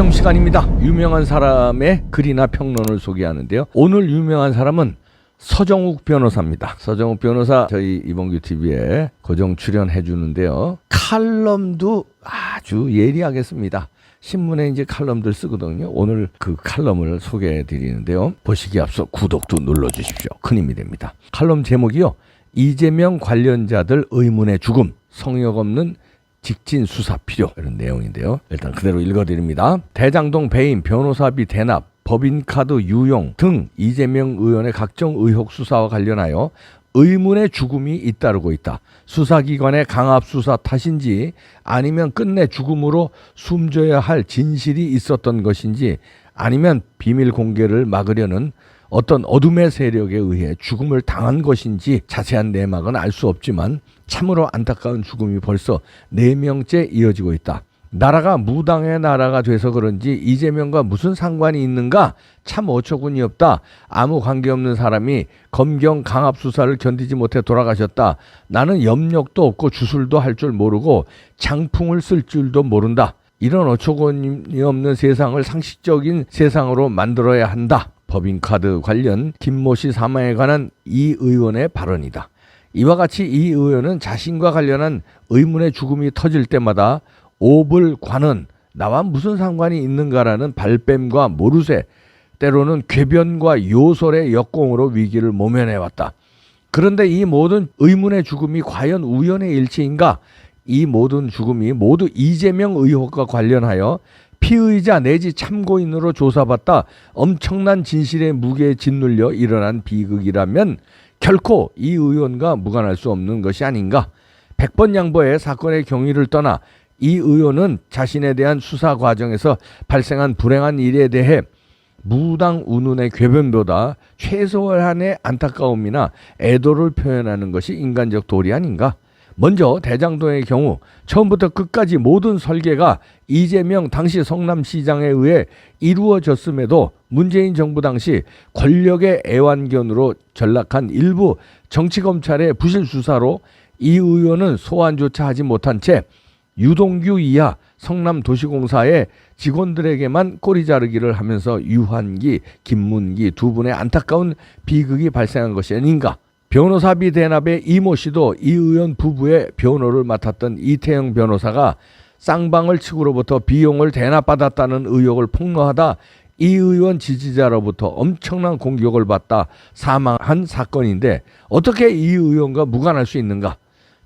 평 시간입니다. 유명한 사람의 글이나 평론을 소개하는데요. 오늘 유명한 사람은 서정욱 변호사입니다. 서정욱 변호사 저희 이봉규 TV에 고정 출연해 주는데요. 칼럼도 아주 예리하게 씁니다. 신문에 이제 칼럼들 쓰거든요. 오늘 그 칼럼을 소개해 드리는데요. 보시기 앞서 구독도 눌러 주십시오. 큰 힘이 됩니다. 칼럼 제목이요. 이재명 관련자들 의문의 죽음, 성역 없는 직진 수사 필요, 이런 내용인데요. 일단 그대로 읽어드립니다. 대장동 배임, 변호사비 대납, 법인카드 유용 등 이재명 의원의 각종 의혹 수사와 관련하여 의문의 죽음이 잇따르고 있다. 수사기관의 강압수사 탓인지 아니면 끝내 죽음으로 숨져야 할 진실이 있었던 것인지 아니면 비밀 공개를 막으려는 어떤 어둠의 세력에 의해 죽음을 당한 것인지 자세한 내막은 알 수 없지만 참으로 안타까운 죽음이 벌써 4명째 이어지고 있다. 나라가 무당의 나라가 돼서 그런지 이재명과 무슨 상관이 있는가? 참 어처구니 없다. 아무 관계없는 사람이 검경 강압수사를 견디지 못해 돌아가셨다. 나는 염력도 없고 주술도 할 줄 모르고 장풍을 쓸 줄도 모른다. 이런 어처구니 없는 세상을 상식적인 세상으로 만들어야 한다. 법인카드 관련 김모 씨 사망에 관한 이 의원의 발언이다. 이와 같이 이 의원은 자신과 관련한 의문의 죽음이 터질 때마다 오불관은 나와 무슨 상관이 있는가라는 발뺌과 모르쇠, 때로는 궤변과 요설의 역공으로 위기를 모면해왔다. 그런데 이 모든 의문의 죽음이 과연 우연의 일치인가? 이 모든 죽음이 모두 이재명 의혹과 관련하여 피의자 내지 참고인으로 조사받다 엄청난 진실의 무게에 짓눌려 일어난 비극이라면 결코 이 의원과 무관할 수 없는 것이 아닌가. 100번 양보해 사건의 경위를 떠나 이 의원은 자신에 대한 수사 과정에서 발생한 불행한 일에 대해 무당 운운의 궤변보다 최소한의 안타까움이나 애도를 표현하는 것이 인간적 도리 아닌가. 먼저 대장동의 경우 처음부터 끝까지 모든 설계가 이재명 당시 성남시장에 의해 이루어졌음에도 문재인 정부 당시 권력의 애완견으로 전락한 일부 정치검찰의 부실 수사로 이 의원은 소환조차 하지 못한 채 유동규 이하 성남도시공사의 직원들에게만 꼬리 자르기를 하면서 유한기, 김문기 두 분의 안타까운 비극이 발생한 것이 아닌가. 변호사비 대납의 이모 씨도 이 의원 부부의 변호를 맡았던 이태영 변호사가 쌍방울 측으로부터 비용을 대납받았다는 의혹을 폭로하다 이 의원 지지자로부터 엄청난 공격을 받다 사망한 사건인데 어떻게 이 의원과 무관할 수 있는가?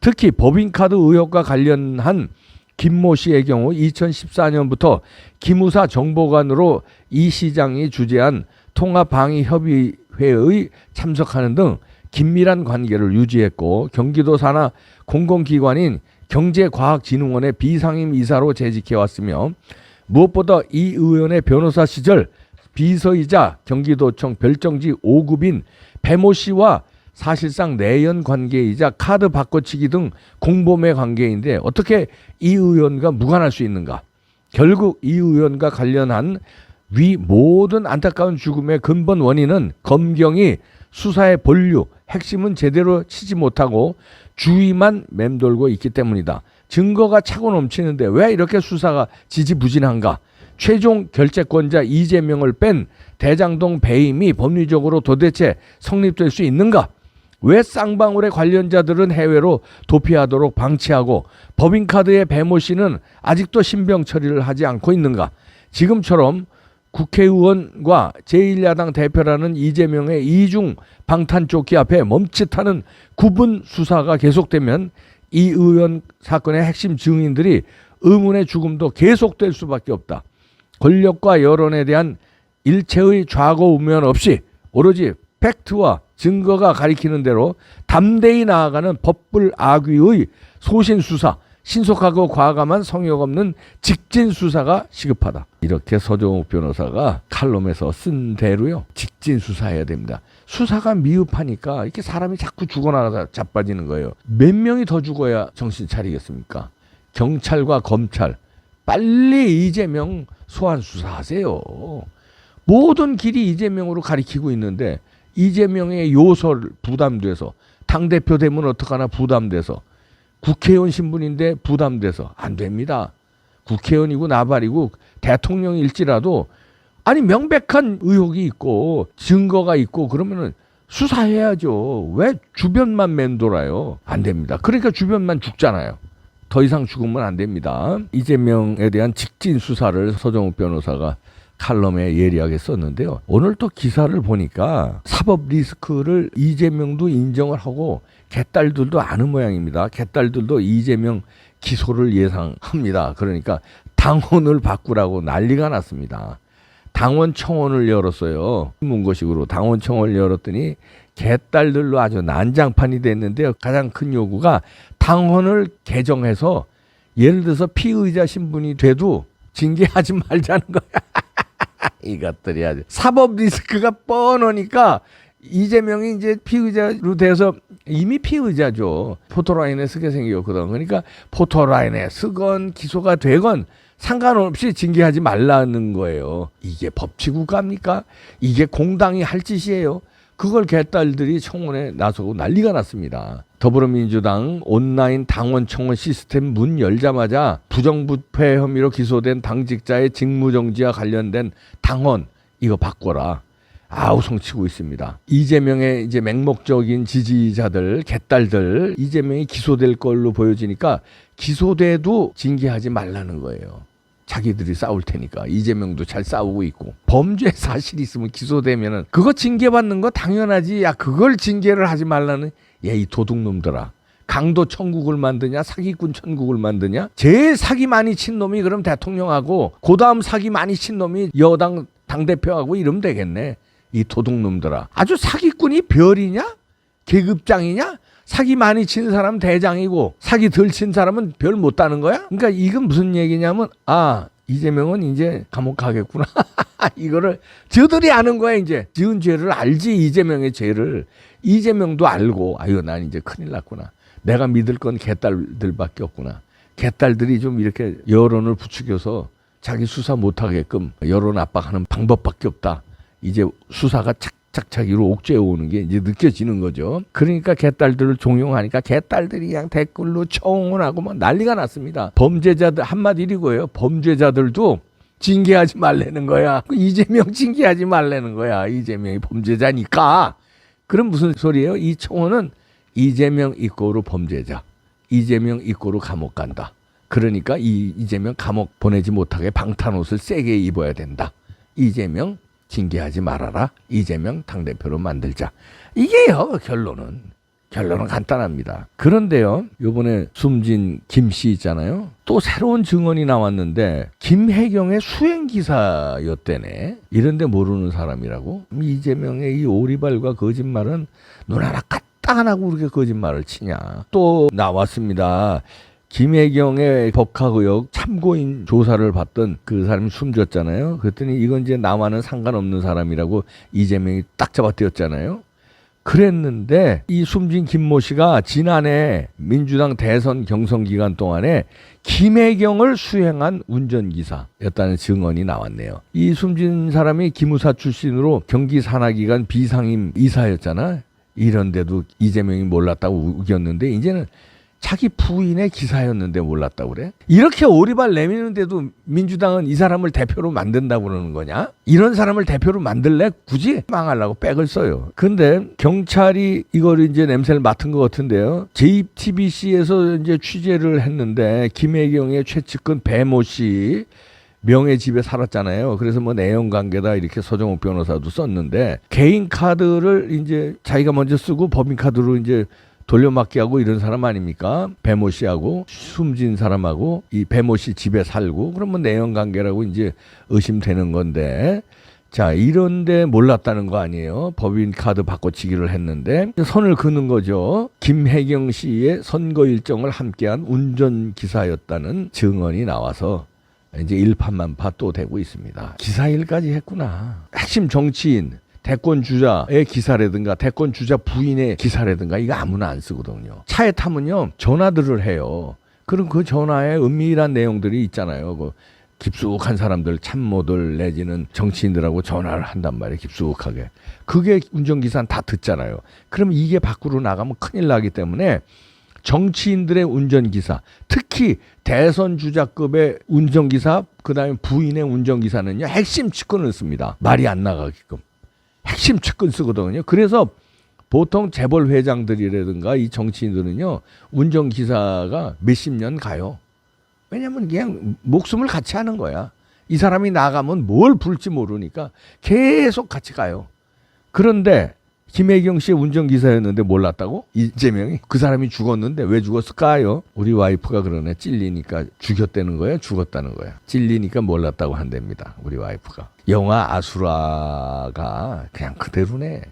특히 법인카드 의혹과 관련한 김모 씨의 경우 2014년부터 기무사 정보관으로 이 시장이 주재한 통합방위협의회의 참석하는 등 긴밀한 관계를 유지했고 경기도 산하 공공기관인 경제과학진흥원의 비상임 이사로 재직해왔으며 무엇보다 이 의원의 변호사 시절 비서이자 경기도청 별정지 5급인 배모 씨와 사실상 내연 관계이자 카드 바꿔치기 등 공범의 관계인데 어떻게 이 의원과 무관할 수 있는가? 결국 이 의원과 관련한 위 모든 안타까운 죽음의 근본 원인은 검경이 수사의 본류, 핵심은 제대로 치지 못하고 주위만 맴돌고 있기 때문이다. 증거가 차고 넘치는데 왜 이렇게 수사가 지지부진한가? 최종 결재권자 이재명을 뺀 대장동 배임이 법리적으로 도대체 성립될 수 있는가? 왜 쌍방울의 관련자들은 해외로 도피하도록 방치하고 법인카드의 배모 씨는 아직도 신병 처리를 하지 않고 있는가? 지금처럼 국회의원과 제1야당 대표라는 이재명의 이중 방탄조끼 앞에 멈칫하는 구분 수사가 계속되면 이 의원 사건의 핵심 증인들이 의문의 죽음도 계속될 수밖에 없다. 권력과 여론에 대한 일체의 좌고 우면 없이 오로지 팩트와 증거가 가리키는 대로 담대히 나아가는 법불악위의 소신수사, 신속하고 과감한 성역 없는 직진 수사가 시급하다. 이렇게 서정욱 변호사가 칼럼에서 쓴 대로요. 직진 수사해야 됩니다. 수사가 미흡하니까 이렇게 사람이 자꾸 죽어나가다 자빠지는 거예요. 몇 명이 더 죽어야 정신 차리겠습니까? 경찰과 검찰 빨리 이재명 소환 수사하세요. 모든 길이 이재명으로 가리키고 있는데 이재명의 요설 부담돼서 당대표 되면 어떡하나 부담돼서 국회의원 신분인데 부담돼서 안 됩니다. 국회의원이고 나발이고 대통령일지라도 아니 명백한 의혹이 있고 증거가 있고 그러면은 수사해야죠. 왜 주변만 맴돌아요? 안 됩니다. 그러니까 주변만 죽잖아요. 더 이상 죽으면 안 됩니다. 이재명에 대한 직진 수사를 서정욱 변호사가 칼럼에 예리하게 썼는데요. 오늘 또 기사를 보니까 사법 리스크를 이재명도 인정을 하고 개딸들도 아는 모양입니다. 개딸들도 이재명 기소를 예상합니다. 그러니까 당원을 바꾸라고 난리가 났습니다. 당원 청원을 열었어요. 문고식으로 당원 청원을 열었더니 개딸들로 아주 난장판이 됐는데요. 가장 큰 요구가 당원을 개정해서 예를 들어서 피의자 신분이 돼도 징계하지 말자는 거야. 이것들이 아주 사법 리스크가 뻔하니까 이재명이 이제 피의자로 돼서 이미 피의자죠. 포토라인에 쓰게 생겼거든. 그러니까 포토라인에 쓰건 기소가 되건 상관없이 징계하지 말라는 거예요. 이게 법치국가입니까? 이게 공당이 할 짓이에요. 그걸 개딸들이 청원에 나서고 난리가 났습니다. 더불어민주당 온라인 당원 청원 시스템 문 열자마자 부정부패 혐의로 기소된 당직자의 직무정지와 관련된 당원 이거 바꿔라. 아우성치고 있습니다. 이재명의 이제 맹목적인 지지자들, 개딸들 이재명이 기소될 걸로 보여지니까 기소돼도 징계하지 말라는 거예요. 자기들이 싸울 테니까. 이재명도 잘 싸우고 있고 범죄 사실이 있으면 기소되면은 그거 징계받는 거 당연하지. 야 그걸 징계를 하지 말라는 이 도둑놈들아. 강도 천국을 만드냐 사기꾼 천국을 만드냐. 제일 사기 많이 친 놈이 그럼 대통령하고 그 다음 사기 많이 친 놈이 여당 당대표하고 이러면 되겠네. 이 도둑놈들아. 아주 사기꾼이 별이냐? 계급장이냐? 사기 많이 친 사람은 대장이고 사기 덜 친 사람은 별 못 따는 거야? 그러니까 이건 무슨 얘기냐면 이재명은 이제 감옥 가겠구나. 이거를 저들이 아는 거야. 이제 지은 죄를 알지. 이재명의 죄를 이재명도 알고 난 이제 큰일 났구나. 내가 믿을 건 개딸들밖에 없구나. 개딸들이 좀 이렇게 여론을 부추겨서 자기 수사 못하게끔 여론 압박하는 방법밖에 없다. 이제 수사가 착착착이로 옥죄어 오는 게 이제 느껴지는 거죠. 그러니까 개딸들을 종용하니까 개딸들이 그냥 댓글로 청원하고 막 난리가 났습니다. 범죄자들 한마디리고요. 범죄자들도 징계하지 말라는 거야. 이재명 징계하지 말라는 거야. 이재명이 범죄자니까. 그럼 무슨 소리예요? 이 청원은 이재명 이꼬로 범죄자. 이재명 이꼬로 감옥 간다. 그러니까 이재명 감옥 보내지 못하게 방탄옷을 세게 입어야 된다. 이재명 징계하지 말아라. 이재명 당대표로 만들자. 이게요. 결론은 간단합니다. 그런데요. 요번에 숨진 김 씨 있잖아요. 또 새로운 증언이 나왔는데 김혜경의 수행기사였대네. 이런데 모르는 사람이라고? 이재명의 이 오리발과 거짓말은 눈 하나 까딱 안 하고 그렇게 거짓말을 치냐. 또 나왔습니다. 김혜경의 법학 의혹 참고인 조사를 받던 그 사람이 숨졌잖아요. 그랬더니 이건 이제 나와는 상관없는 사람이라고 이재명이 딱 잡아떼었잖아요. 그랬는데 이 숨진 김모 씨가 지난해 민주당 대선 경선 기간 동안에 김혜경을 수행한 운전기사였다는 증언이 나왔네요. 이 숨진 사람이 기무사 출신으로 경기 산하기관 비상임 이사였잖아. 이런데도 이재명이 몰랐다고 우겼는데 이제는 자기 부인의 기사였는데 몰랐다고 그래? 이렇게 오리발 내미는데도 민주당은 이 사람을 대표로 만든다고 그러는 거냐? 이런 사람을 대표로 만들래? 굳이 망하려고 백을 써요. 근데 경찰이 이걸 이제 냄새를 맡은 것 같은데요. JTBC에서 이제 취재를 했는데 김혜경의 최측근 배모 씨 명예 집에 살았잖아요. 그래서 뭐 내연 관계다 이렇게 서정욱 변호사도 썼는데 개인 카드를 이제 자기가 먼저 쓰고 법인 카드로 이제 돌려막기 하고 이런 사람 아닙니까? 배모 씨하고 숨진 사람하고 이 배모 씨 집에 살고 그러면 내연 관계라고 이제 의심되는 건데 자 이런데 몰랐다는 거 아니에요? 법인 카드 바꿔치기를 했는데 선을 그는 거죠. 김혜경 씨의 선거 일정을 함께한 운전기사였다는 증언이 나와서 이제 일파만파 또 되고 있습니다. 기사일까지 했구나. 핵심 정치인 대권 주자의 기사라든가 대권 주자 부인의 기사라든가 이거 아무나 안 쓰거든요. 차에 타면요 전화들을 해요. 그럼 그 전화에 은밀한 내용들이 있잖아요. 그 깊숙한 사람들 참모들 내지는 정치인들하고 전화를 한단 말이에요. 깊숙하게. 그게 운전기사는 다 듣잖아요. 그럼 이게 밖으로 나가면 큰일 나기 때문에 정치인들의 운전기사 특히 특히 대선 주자급의 운전기사, 그다음에 부인의 운전기사는요 핵심 측근을 씁니다. 말이 안 나가게끔 핵심 측근 쓰거든요. 그래서 보통 재벌 회장들이라든가 이 정치인들은요 운전기사가 몇십 년 가요. 왜냐면 그냥 목숨을 같이 하는 거야. 이 사람이 나가면 뭘 불지 모르니까 계속 같이 가요. 그런데 김혜경 씨의 운전기사였는데 몰랐다고? 이재명이? 그 사람이 죽었는데 왜 죽었을까요? 우리 와이프가 그러네. 찔리니까 죽였다는 거야? 죽었다는 거야? 찔리니까 몰랐다고 한답니다. 우리 와이프가. 영화 아수라가 그냥 그대로네.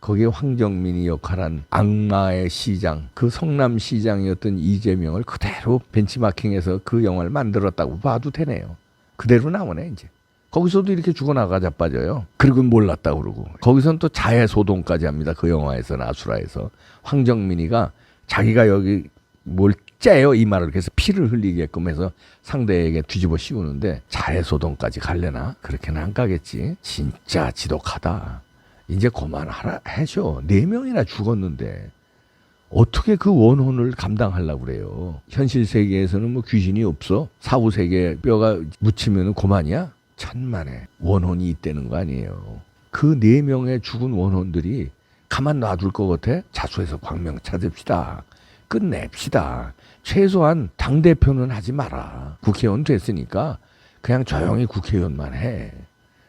거기에 황정민이 역할한 악마의 시장, 그 성남시장이었던 이재명을 그대로 벤치마킹해서 그 영화를 만들었다고 봐도 되네요. 그대로 나오네 이제. 거기서도 이렇게 죽어나가 자빠져요. 그리고 몰랐다고 그러고. 거기서는 또 자해소동까지 합니다. 그 영화에서는 아수라에서. 황정민이가 자기가 여기 뭘 째요 이 말을 그래서 피를 흘리게끔 해서 상대에게 뒤집어 씌우는데 자해소동까지 갈래나? 그렇게는 안 가겠지. 진짜 지독하다. 이제 그만하라 해줘. 4명이나 죽었는데 어떻게 그 원혼을 감당하려고 그래요. 현실 세계에서는 뭐 귀신이 없어. 사후 세계에 뼈가 묻히면 그만이야. 천만에 원혼이 있다는 거 아니에요. 그 4명의 죽은 원혼들이 가만 놔둘 것 같아? 자수해서 광명 찾읍시다. 끝냅시다. 최소한 당대표는 하지 마라. 국회의원 됐으니까 그냥 조용히 국회의원만 해.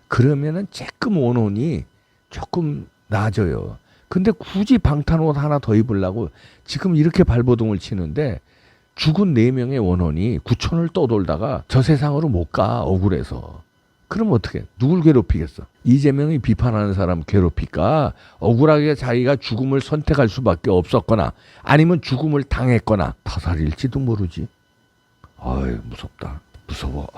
그러면은 조금 원혼이 조금 나아져요. 근데 굳이 방탄옷 하나 더 입으려고 지금 이렇게 발버둥을 치는데 죽은 4명의 원혼이 구촌을 떠돌다가 저 세상으로 못 가. 억울해서. 그럼 어떻게? 누굴 괴롭히겠어? 이재명이 비판하는 사람 괴롭힐까? 억울하게 자기가 죽음을 선택할 수밖에 없었거나 아니면 죽음을 당했거나 타살일지도 모르지. 아유 무섭다. 무서워.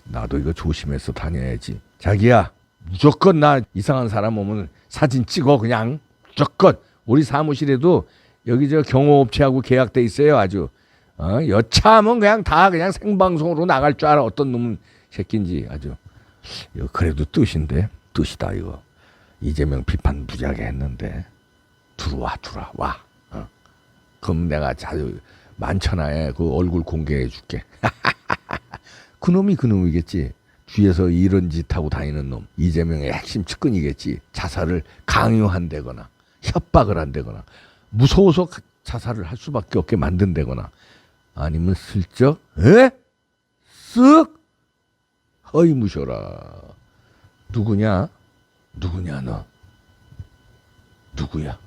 나도 이거 조심해서 다녀야지. 자기야 무조건 나 이상한 사람 오면 사진 찍어. 그냥 무조건. 우리 사무실에도 여기 저 경호업체하고 계약돼 있어요. 아주 여차하면 그냥 다 그냥 생방송으로 나갈 줄 알아. 어떤 놈 새끼인지 아주. 이거 그래도 뜻인데. 뜻이다 이거. 이재명 비판 무지하게 했는데 들어와 와. 그럼 내가 자주 만천하에 그 얼굴 공개해 줄게. 그놈이 그놈이겠지. 뒤에서 이런 짓 하고 다니는 놈. 이재명의 핵심 측근이겠지. 자살을 강요한다거나 협박을 한다거나 무서워서 자살을 할 수밖에 없게 만든다거나 아니면 슬쩍 쓱 허이무셔라. 누구냐 너? 누구야?